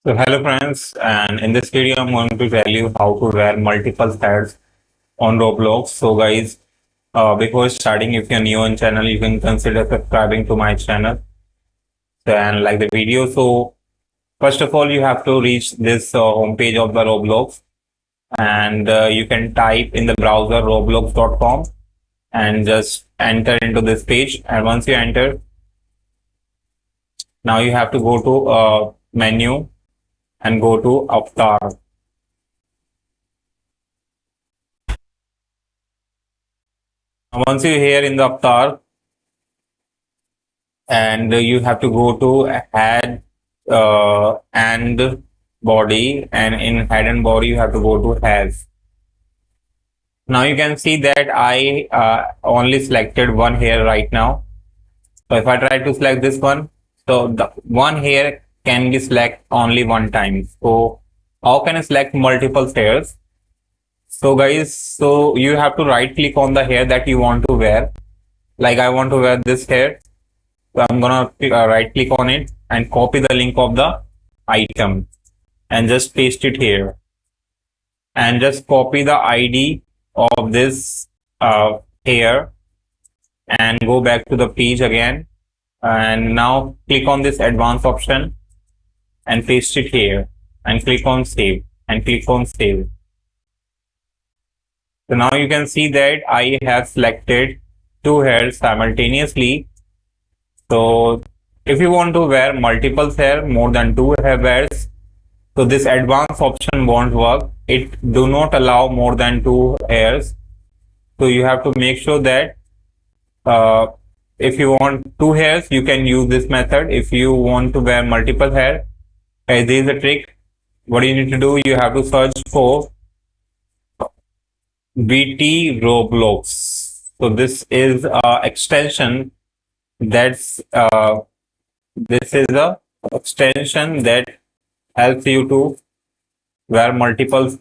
So hello friends, and in this video I'm going to tell you how to wear multiple hats on Roblox. So guys, before starting, if you're new on channel, you can consider subscribing to my channel and like the video. So first of all, you have to reach this homepage of the Roblox, and you can type in the browser roblox.com and just enter into this page. And once you enter, now you have to go to menu and go to avatar. Once you here in the avatar, and you have to go to head and body, and in head and body you have to go to has. Now you can see that I only selected one hair right now. So if I try to select this one, so the one hair can be select only one time. So how can I select multiple hairs? So guys, so you have to right click on the hair that you want to wear. Like I want to wear this hair. So I'm gonna right click on it and copy the link of the item and just paste it here. And just copy the ID of this hair and go back to the page again. And now click on this advanced option and paste it here and click on save and click on save. So now you can see that I have selected two hairs simultaneously. So if you want to wear multiple hair, more than two hairs, so this advanced option won't work. It do not allow more than two hairs. So you have to make sure that if you want two hairs, you can use this method. If you want to wear multiple hair, there is a trick. What you need to do, you have to search for BT Roblox. So this is extension that's this is a extension that helps you to wear multiple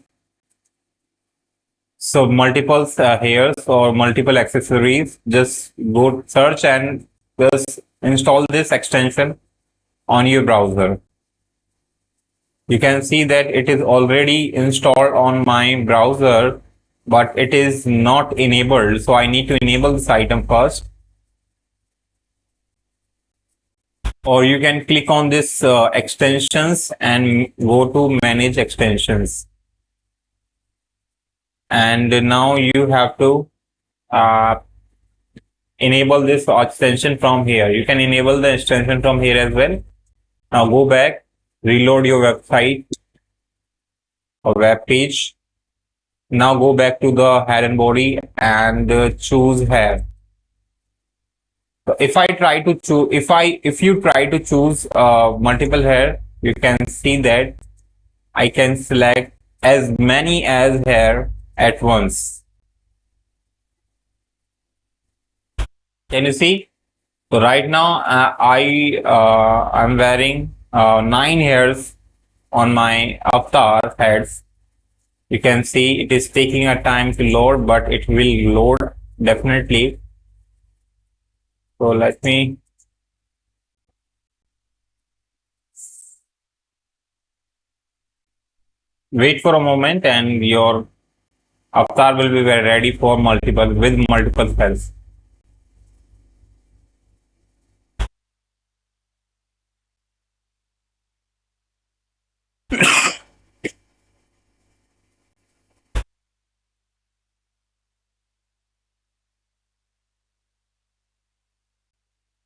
hairs or multiple accessories. Just go search and just install this extension on your browser. You can see that it is already installed on my browser, but it is not enabled. So I need to enable this item first. Or you can click on this extensions and go to manage extensions. And now you have to enable this extension from here. You can enable the extension from here as well. Now go back, reload your website or web page. Now go back to the hair and body and choose hair. So if I try to choose, if you try to choose multiple hair, you can see that I can select as many as hair at once. Can you see? So right now I'm wearing 9 hairs on my avatar heads. You can see it is taking a time to load, but it will load definitely. So let me wait for a moment, and your avatar will be ready for multiple hairs.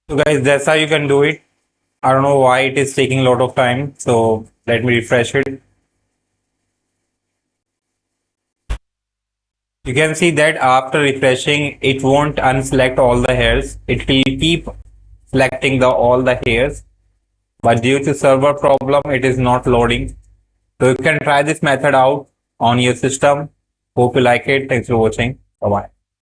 So guys, that's how you can do it. I don't know why it is taking a lot of time. So let me refresh it. You can see that after refreshing, it won't unselect all the hairs. It will keep selecting all the hairs. But due to server problem, it is not loading. So you can try this method out on your system. Hope you like it. Thanks for watching. Bye-bye.